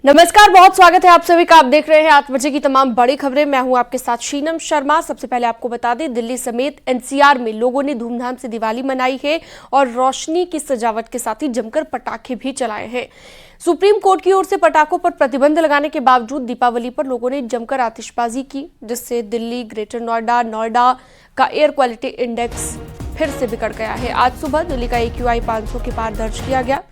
नमस्कार, बहुत स्वागत है आप सभी का। आप देख रहे हैं 8 बजे की तमाम बड़ी खबरें। मैं हूं आपके साथ शीनम शर्मा। सबसे पहले आपको बता दें, दिल्ली समेत एनसीआर में लोगों ने धूमधाम से दिवाली मनाई है और रोशनी की सजावट के साथ ही जमकर पटाखे भी चलाए हैं। सुप्रीम कोर्ट की ओर से पटाखों पर प्रतिबंध लगाने के बावजूद दीपावली पर लोगों ने जमकर आतिशबाजी की, जिससे दिल्ली, ग्रेटर नोएडा का एयर क्वालिटी इंडेक्स फिर से बिगड़ गया है। आज सुबह दिल्ली का AQI 500 के पार दर्ज किया गया।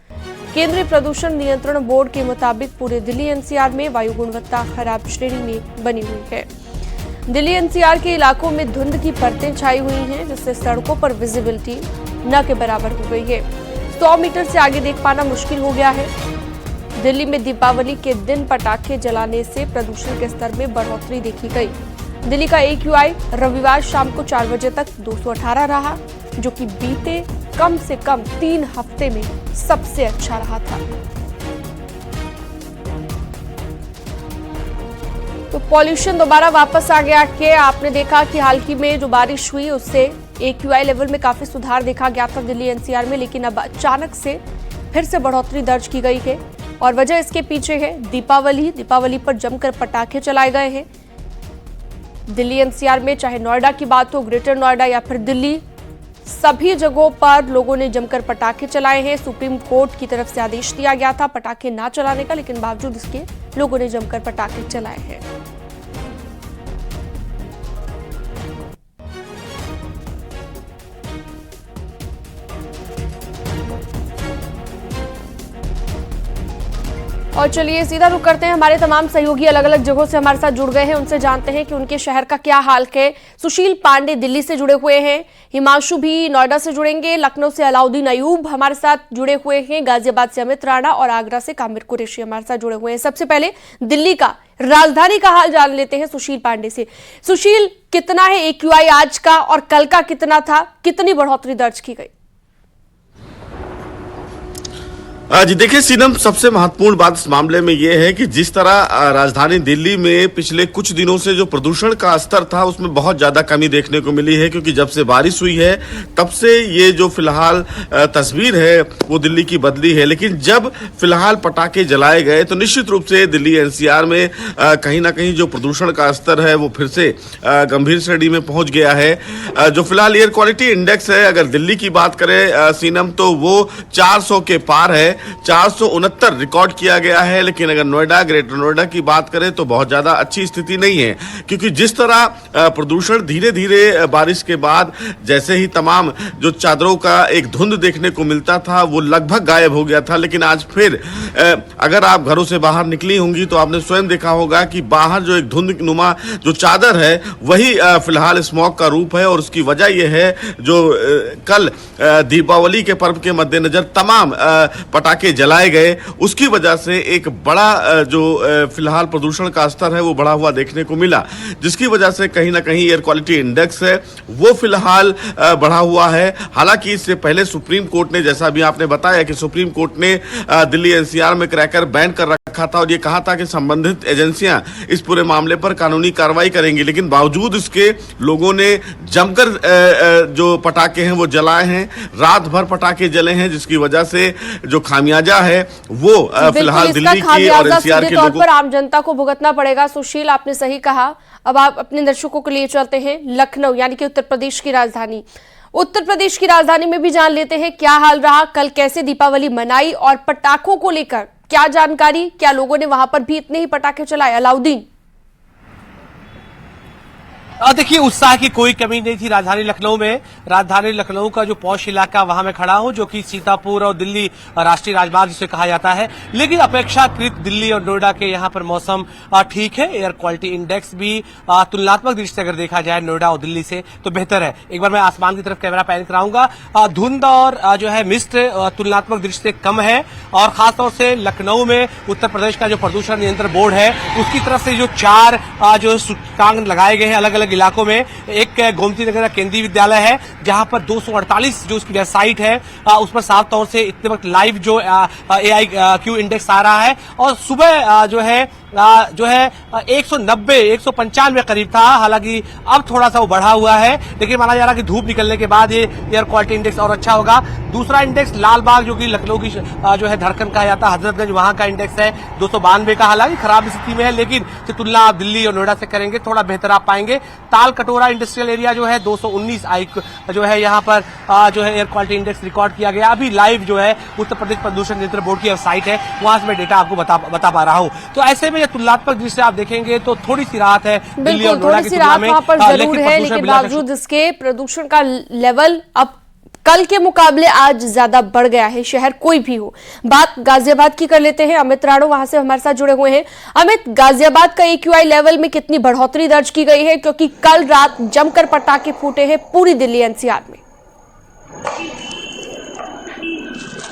केंद्रीय प्रदूषण नियंत्रण बोर्ड के मुताबिक पूरे दिल्ली एनसीआर में वायु गुणवत्ता खराब श्रेणी में बनी हुई है। दिल्ली एनसीआर के इलाकों में धुंध की परतें छाई हुई हैं, जिससे सड़कों पर विजिबिलिटी न के बराबर हो गई है। 100 मीटर से आगे देख पाना मुश्किल हो गया है। दिल्ली में दीपावली के दिन पटाखे जलाने से प्रदूषण के स्तर में बढ़ोतरी देखी गई। दिल्ली का AQI रविवार शाम को 4 बजे तक 218 रहा, जो कि बीते कम से कम 3 हफ्ते में सबसे अच्छा रहा था। तो पॉल्यूशन दोबारा वापस आ गया कि आपने देखा कि हाल ही में जो बारिश हुई उससे AQI लेवल में काफी सुधार देखा गया था दिल्ली एनसीआर में, लेकिन अब अचानक से फिर से बढ़ोतरी दर्ज की गई है और वजह इसके पीछे है दीपावली पर जमकर पटाखे चलाए गए हैं। दिल्ली एनसीआर में चाहे नोएडा की बात हो, ग्रेटर नोएडा या फिर दिल्ली, सभी जगहों पर लोगों ने जमकर पटाखे चलाए हैं। सुप्रीम कोर्ट की तरफ से आदेश दिया गया था पटाखे ना चलाने का, लेकिन बावजूद इसके लोगों ने जमकर पटाखे चलाए हैं। और चलिए सीधा रुक करते हैं। हमारे तमाम सहयोगी अलग अलग जगहों से हमारे साथ जुड़ गए हैं, उनसे जानते हैं कि उनके शहर का क्या हाल है। सुशील पांडे दिल्ली से जुड़े हुए हैं, हिमांशु भी नोएडा से जुड़ेंगे, लखनऊ से अलाउद्दीन अयूब हमारे साथ जुड़े हुए हैं, गाजियाबाद से अमित राणा और आगरा से कामिर कुरैशी हमारे साथ जुड़े हुए हैं। सबसे पहले दिल्ली का, राजधानी का हाल जान लेते हैं सुशील पांडे से। सुशील, कितना है AQI आज का और कल का कितना था, कितनी बढ़ोतरी दर्ज की गई? जी देखिए सीनम, सबसे महत्वपूर्ण बात इस मामले में यह है कि जिस तरह राजधानी दिल्ली में पिछले कुछ दिनों से जो प्रदूषण का स्तर था उसमें बहुत ज्यादा कमी देखने को मिली है, क्योंकि जब से बारिश हुई है तब से ये जो फिलहाल तस्वीर है वो दिल्ली की बदली है। लेकिन जब फिलहाल पटाखे जलाए गए तो निश्चित रूप से दिल्ली एनसीआर में कहीं ना कहीं जो प्रदूषण का स्तर है वो फिर से गंभीर श्रेणी में पहुंच गया है। जो फिलहाल एयर क्वालिटी इंडेक्स है, अगर दिल्ली की बात करें सीनम, तो वो 400 के पार है, 469 रिकॉर्ड किया गया है। लेकिन अगर नोएडा, ग्रेटर नोएडा की बात करें तो बहुत ज्यादा अच्छी स्थिति नहीं है, क्योंकि जिस तरह प्रदूषण धीरे धीरे बारिश के बाद जैसे ही तमाम जो चादरों का एक धुंध देखने को मिलता था वो लगभग गायब हो गया था। लेकिन आज फिर अगर आप घरों से बाहर निकली होंगी तो आपने स्वयं देखा होगा कि बाहर जो एक धुंध नुमा जो चादर है वही फिलहाल स्मॉग का रूप है। और उसकी वजह यह है जो कल दीपावली के पर्व के मद्देनजर तमाम पटाखे जलाए गए, उसकी वजह से एक बड़ा जो फिलहाल प्रदूषण का स्तर है वो बढ़ा हुआ देखने को मिला, जिसकी वजह से कहीं ना कहीं एयर क्वालिटी इंडेक्स है वो फिलहाल बढ़ा हुआ है। हालांकि इससे पहले सुप्रीम कोर्ट ने, जैसा भी आपने बताया कि सुप्रीम कोर्ट ने दिल्ली एनसीआर में क्रैकर बैन कर रखा था और ये कहा था कि संबंधित एजेंसियां इस पूरे मामले पर कानूनी कार्रवाई करेंगी, लेकिन बावजूद इसके लोगों ने जमकर जो पटाखे हैं वो जलाए हैं, रात भर पटाखे जले हैं, जिसकी वजह से जो खामियाजा है वो फिलहाल दिल्ली की और एनसीआर के लोगों पर आम जनता को भुगतना पड़ेगा। सुशील, आपने सही कहा। अब आप अपने दर्शकों के लिए चलते हैं लखनऊ, यानी कि उत्तर प्रदेश की राजधानी। उत्तर प्रदेश की राजधानी में भी जान लेते हैं क्या हाल रहा, कल कैसे दीपावली मनाई और पटाखों को लेकर क्या जानकारी, क्या लोगों ने वहां पर भी इतने ही पटाखे चलाए? अलाउद्दीन। देखिए, उत्साह की कोई कमी नहीं थी राजधानी लखनऊ में। राजधानी लखनऊ का जो पॉश इलाका, वहां मैं खड़ा हूं, जो कि सीतापुर और दिल्ली राष्ट्रीय राजमार्ग जिसे कहा जाता है। लेकिन अपेक्षाकृत दिल्ली और नोएडा के यहां पर मौसम ठीक है। एयर क्वालिटी इंडेक्स भी तुलनात्मक दृष्टि से अगर देखा जाए नोएडा और दिल्ली से तो बेहतर है। एक बार मैं आसमान की तरफ कैमरा पैन कराऊंगा। धुंध और जो है मिस्ट तुलनात्मक दृष्टि से कम है, और खासतौर से लखनऊ में उत्तर प्रदेश का जो प्रदूषण नियंत्रण बोर्ड है उसकी तरफ से जो 4 जो सूचकांक लगाए गए हैं अलग अलग अलग इलाकों में। एक गोमती नगर केंद्रीय विद्यालय है जहां पर 248 जो उसकी वेबसाइट है उस पर साफ तौर से इतने वक्त लाइव जो AIQ इंडेक्स आ रहा है, और सुबह जो है 190 195 करीब था। हालांकि अब थोड़ा सा वो बढ़ा हुआ है, लेकिन माना जा रहा है कि धूप निकलने के बाद ये एयर क्वालिटी इंडेक्स और अच्छा होगा। दूसरा इंडेक्स लालबाग जो कि लखनऊ की जो है धड़कन कहा जाता है, हजरतगंज, वहां का इंडेक्स है 292 का। हालांकि खराब स्थिति में है, लेकिन तुलना आप दिल्ली और नोएडा से करेंगे थोड़ा बेहतर आप पाएंगे। ताल कटोरा इंडस्ट्रियल एरिया जो है 219 जो है यहाँ पर जो है एयर क्वालिटी इंडेक्स रिकॉर्ड किया गया। अभी लाइव जो है उत्तर प्रदेश प्रदूषण नियंत्रण बोर्ड की वेबसाइट है, वहां से मैं डेटा आपको बता पा रहा हूं। तो ऐसे में ये तुलनात्मक दृष्टि आप देखेंगे तो थोड़ी सी राहत है दिल्ली और नोएडा की तुलना में, वहां पर जरूर है, लेकिन बावजूद इसके प्रदूषण का लेवल अब कल के मुकाबले आज ज्यादा बढ़ गया है, शहर कोई भी हो। बात गाजियाबाद की कर लेते हैं, अमित राणो वहां से हमारे साथ जुड़े हुए हैं। अमित, गाजियाबाद का AQI लेवल में कितनी बढ़ोतरी दर्ज की गई है, क्योंकि कल रात जमकर पटाखे फूटे हैं पूरी दिल्ली NCR में।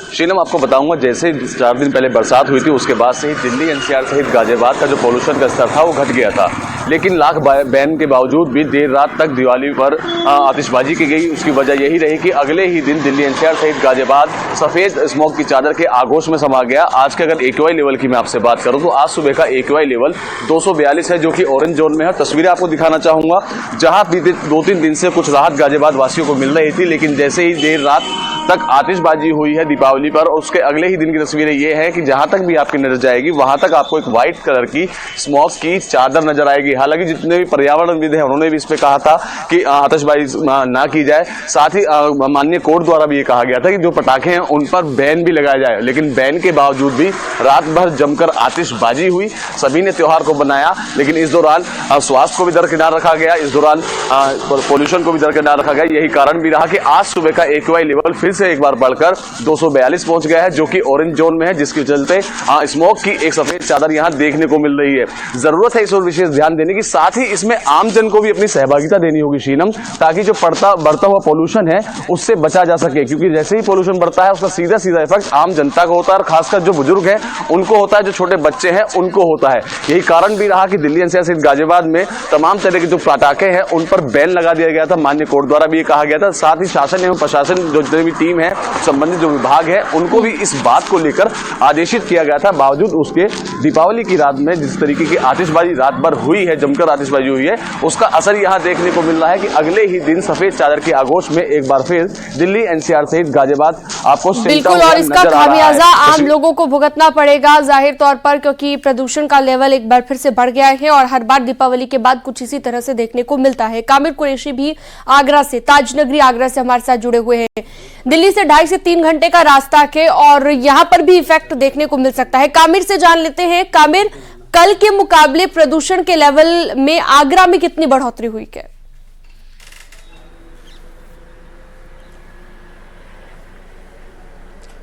शीनम, आपको बताऊंगा, जैसे 4 दिन पहले बरसात हुई थी उसके बाद से ही दिल्ली NCR सहित गाजियाबाद का जो पोल्यूशन का स्तर था वो घट गया था। लेकिन लाख बैन के बावजूद भी देर रात तक दिवाली पर आतिशबाजी की गई। उसकी वजह यही रही कि अगले ही दिन दिल्ली NCR सहित गाजियाबाद सफेद स्मोक की चादर के आगोश में समा गया। आज के अगर AQI लेवल की मैं आपसे बात करूं तो आज सुबह का AQI लेवल 242 है, जो कि ऑरेंज जोन में है। तस्वीरें आपको दिखाना चाहूंगा, जहां बीते 2-3 दिन से कुछ राहत गाजियाबाद वासियों को मिल रही थी, लेकिन जैसे ही देर रात तक आतिशबाजी हुई है दीपावली पर, उसके अगले ही दिन की तस्वीरें ये है कि जहां तक भी आपकी नजर जाएगी वहां तक आपको एक व्हाइट कलर की स्मोक की चादर नजर आएगी। हालांकि जितने भी पर्यावरणविद हैं उन्होंने भी इस पे कहा था कि आतिशबाजी ना की जाए। साथ ही माननीय कोर्ट द्वारा भी ये कहा गया था कि जो पटाखे हैं उन पर बैन भी लगाया जाए, लेकिन बैन के बावजूद भी रात भर जमकर आतिशबाजी हुई। सभी ने त्योहार को बनाया, लेकिन इस दौरान स्वास्थ्य को भी दरकिनार रखा गया, इस दौरान पोल्यूशन को भी दरकिनार रखा गया। यही कारण भी रहा कि आज सुबह का AQI लेवल फिर से एक बार बढ़कर 242 पहुंच गया है, जो कि ऑरेंज जोन में है, जिसके चलते स्मोक की एक सफेद चादर यहां देखने को मिल रही है। जरूरत है इस ओर विशेष ध्यान देने की, साथ ही इसमें आमजन को भी अपनी सहभागिता देनी होगी शीनम, ताकि जो बढ़ता हुआ पोल्यूशन है उससे बचा जा सके। क्योंकि जैसे ही पोल्यूशन बढ़ता है उसका सीधा सीधा इफेक्ट आम जनता को होता है, और खासकर जो बुजुर्ग हैं उनको होता है, जो छोटे बच्चे हैं उनको होता है। यही कारण भी रहा कि दिल्ली NCR सहित गाजियाबाद में तमाम तरह के जो पटाखे हैं उन पर बैन लगा दिया गया था। माननीय कोर्ट द्वारा भी ये कहा गया था। साथ ही शासन एवं प्रशासन जो जितनी भी टीम है, संबंधित जो विभाग है, उनको भी इस बात को लेकर आदेशित किया गया था। बावजूद उसके दीपावली की रात में जिस तरीके की आतिशबाजी रात भर हुई है, जमकर आतिशबाजी हुई है, उसका असर यहां देखने को मिल रहा है कि अगले ही दिन सफेद चादर की आगोश में एक बार फिर दिल्ली NCR सहित गाजियाबाद आपको बिल्कुल, और इसका खामियाजा आम लोगों को भुगतना पड़ेगा जाहिर तौर पर, क्योंकि प्रदूषण का लेवल एक बार फिर से बढ़ गया है और हर बार दीपावली के बाद कुछ इसी तरह से देखने को मिलता है। कामिर कुरैशी भी आगरा से, ताजनगरी आगरा से हमारे साथ जुड़े हुए हैं। दिल्ली से 2.5 से 3 घंटे का रास्ता है और यहां पर भी इफेक्ट देखने को मिल सकता है। कामिर से जान लेते हैं, कामिर, कल के मुकाबले प्रदूषण के लेवल में आगरा में कितनी बढ़ोतरी हुई है?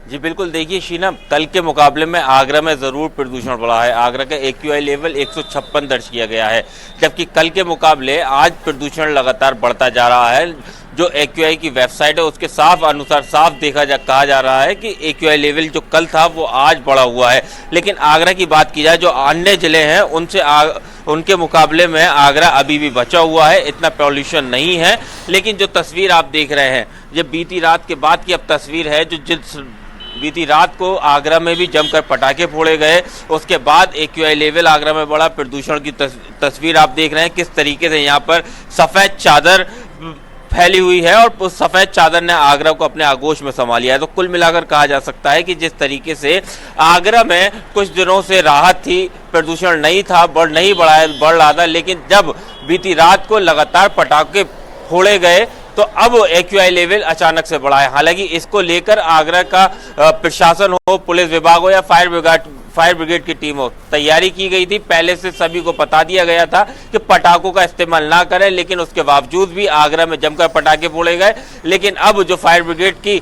जी बिल्कुल, देखिए शीनम, कल के मुकाबले में आगरा में ज़रूर प्रदूषण बढ़ा है। आगरा का AQI लेवल 156 दर्ज किया गया है, जबकि कल के मुकाबले आज प्रदूषण लगातार बढ़ता जा रहा है। जो AQI की वेबसाइट है उसके अनुसार साफ कहा जा रहा है कि AQI लेवल जो कल था वो आज बढ़ा हुआ है। लेकिन आगरा की बात की जाए, जो अन्य जिले हैं उनके मुकाबले में आगरा अभी भी बचा हुआ है, इतना पॉल्यूशन नहीं है। लेकिन जो तस्वीर आप देख रहे हैं, ये बीती रात के बाद की अब तस्वीर है। बीती रात को आगरा में भी जमकर पटाखे फोड़े गए, उसके बाद AQI लेवल आगरा में बढ़ा। प्रदूषण की तस्वीर आप देख रहे हैं किस तरीके से यहाँ पर सफ़ेद चादर फैली हुई है और उस सफ़ेद चादर ने आगरा को अपने आगोश में समा लिया है। तो कुल मिलाकर कहा जा सकता है कि जिस तरीके से आगरा में कुछ दिनों से राहत थी, प्रदूषण नहीं था, बढ़ रहा था, लेकिन जब बीती रात को लगातार पटाखे फोड़े गए तो अब AQI लेवल अचानक से बढ़ा है। हालांकि इसको लेकर आगरा का प्रशासन हो, पुलिस विभाग हो या फायर ब्रिगेड की टीम हो, तैयारी की गई थी। पहले से सभी को बता दिया गया था कि पटाखों का इस्तेमाल ना करें, लेकिन उसके बावजूद भी आगरा में जमकर पटाखे फोड़े गए। लेकिन अब जो फायर ब्रिगेड की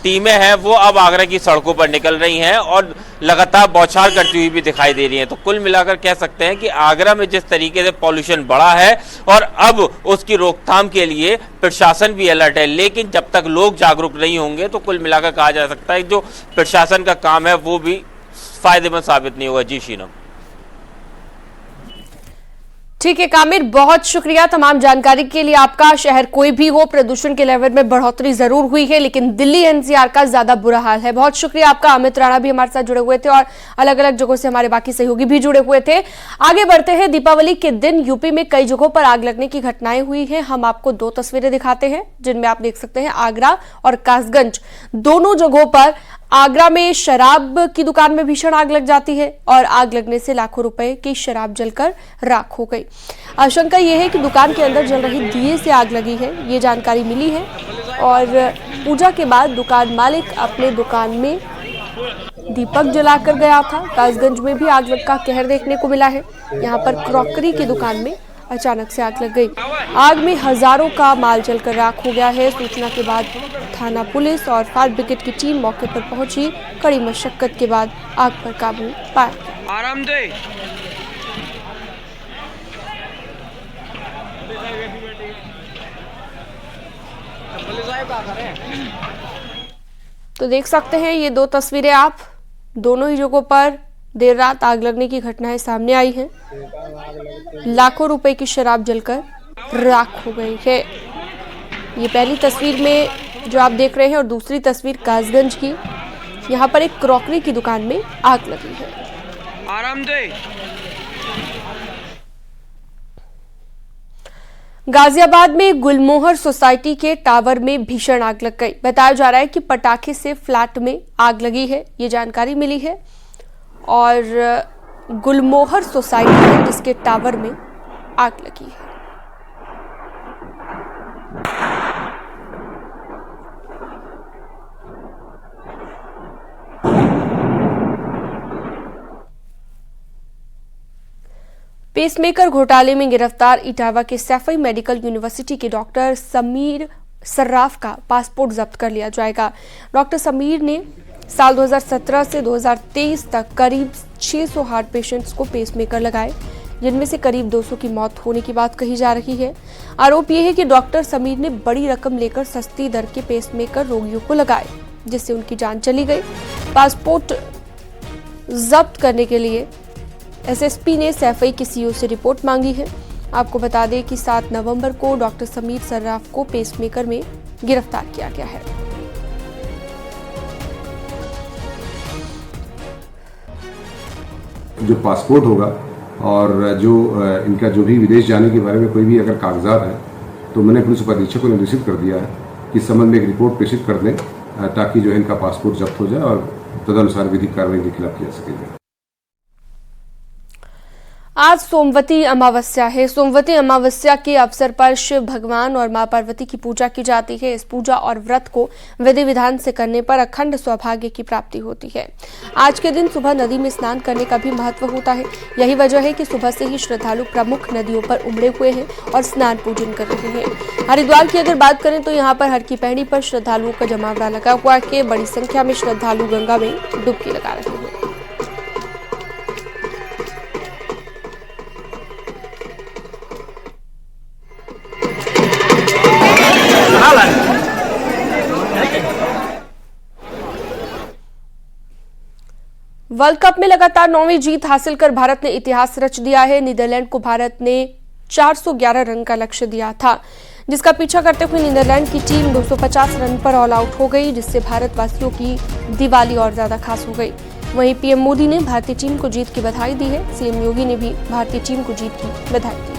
टीमें हैं वो अब आगरा की सड़कों पर निकल रही हैं और लगातार बौछार करती हुई भी दिखाई दे रही हैं। तो कुल मिलाकर कह सकते हैं कि आगरा में जिस तरीके से पॉल्यूशन बढ़ा है और अब उसकी रोकथाम के लिए प्रशासन भी अलर्ट है, लेकिन जब तक लोग जागरूक नहीं होंगे तो कुल मिलाकर कहा जा सकता है कि जो प्रशासन का काम है वो भी फायदेमंद साबित नहीं होगा। जी शीनम। ठीक है कामिर, बहुत शुक्रिया तमाम जानकारी के लिए आपका। शहर कोई भी हो, प्रदूषण के लेवल में बढ़ोतरी जरूर हुई है, लेकिन दिल्ली एनसीआर का ज्यादा बुरा हाल है। बहुत शुक्रिया आपका। अमित राणा भी हमारे साथ जुड़े हुए थे और अलग अलग जगहों से हमारे बाकी सहयोगी भी जुड़े हुए थे। आगे बढ़ते हैं। दीपावली के दिन यूपी में कई जगहों पर आग लगने की घटनाएं हुई है। हम आपको 2 तस्वीरें दिखाते हैं जिनमें आप देख सकते हैं आगरा और कासगंज, दोनों जगहों पर आगरा में शराब की दुकान में भीषण आग लग जाती है और आग लगने से लाखों रुपए की शराब जलकर राख हो गई। आशंका यह है कि दुकान के अंदर जल रही दिए से आग लगी है, ये जानकारी मिली है। और पूजा के बाद दुकान मालिक अपने दुकान में दीपक जलाकर गया था। कासगंज में भी आग का कहर देखने को मिला है। यहाँ पर क्रॉकरी की दुकान में अचानक से आग लग गई। आग में हजारों का माल जलकर राख हो गया है। सूचना के बाद थाना पुलिस और फायर ब्रिगेड की टीम मौके पर पहुंची। कड़ी मशक्कत के बाद आग पर काबू पाया। आराम दे। तो देख सकते हैं ये 2 तस्वीरें आप, दोनों ही जगहों पर देर रात आग लगने की घटनाएं सामने आई हैं। लाखों रुपए की शराब जलकर राख हो गई है। ये पहली तस्वीर में जो आप देख रहे हैं और दूसरी तस्वीर कासगंज की। यहाँ पर एक क्रॉकरी की दुकान में आग लगी है। आराम दे। गाजियाबाद में गुलमोहर सोसाइटी के टावर में भीषण आग लग गई। बताया जा रहा है कि पटाखे से फ्लैट में आग लगी है, ये जानकारी मिली है। और गुलमोहर सोसाइटी है जिसके टावर में आग लगी है। पेसमेकर घोटाले में गिरफ्तार इटावा के सैफई मेडिकल यूनिवर्सिटी के डॉक्टर समीर सर्राफ का पासपोर्ट जब्त कर लिया जाएगा। डॉक्टर समीर ने साल 2017 से 2023 तक करीब 600 हार्ट पेशेंट्स को पेसमेकर लगाए, जिनमें से करीब 200 की मौत होने की बात कही जा रही है। आरोप यह है कि डॉक्टर समीर ने बड़ी रकम लेकर सस्ती दर के पेसमेकर रोगियों को लगाए, जिससे उनकी जान चली गई। पासपोर्ट जब्त करने के लिए एसएसपी ने सैफई की सीईओ से रिपोर्ट मांगी है। आपको बता दें कि 7 नवंबर को डॉक्टर समीर सर्राफ को पेसमेकर में गिरफ्तार किया गया है। जो पासपोर्ट होगा और जो इनका जो भी विदेश जाने के बारे में कोई भी अगर कागजात है तो मैंने पुलिस उपाधीक्षक को निर्देशित कर दिया है कि इस संबंध में एक रिपोर्ट प्रेषित कर दें ताकि जो है इनका पासपोर्ट जब्त हो जाए और तदनुसार विधिक कार्रवाई के खिलाफ किया सकेगा। आज सोमवती अमावस्या है। सोमवती अमावस्या के अवसर पर शिव भगवान और मां पार्वती की पूजा की जाती है। इस पूजा और व्रत को विधि विधान से करने पर अखंड सौभाग्य की प्राप्ति होती है। आज के दिन सुबह नदी में स्नान करने का भी महत्व होता है। यही वजह है कि सुबह से ही श्रद्धालु प्रमुख नदियों पर उमड़े हुए हैं और स्नान पूजन कर रहे हैं। हरिद्वार की अगर बात करें तो यहाँ पर हर की पैड़ी पर श्रद्धालुओं का जमावड़ा लगा हुआ है। बड़ी संख्या में श्रद्धालु गंगा में डुबकी लगा रहे हैं। वर्ल्ड कप में लगातार 9वीं जीत हासिल कर भारत ने इतिहास रच दिया है। नीदरलैंड को भारत ने 411 रन का लक्ष्य दिया था, जिसका पीछा करते हुए नीदरलैंड की टीम 250 रन पर ऑल आउट हो गई, जिससे भारतवासियों की दिवाली और ज्यादा खास हो गई। वहीं पीएम मोदी ने भारतीय टीम को जीत की बधाई दी है। सीएम योगी ने भी भारतीय टीम को जीत की बधाई दी।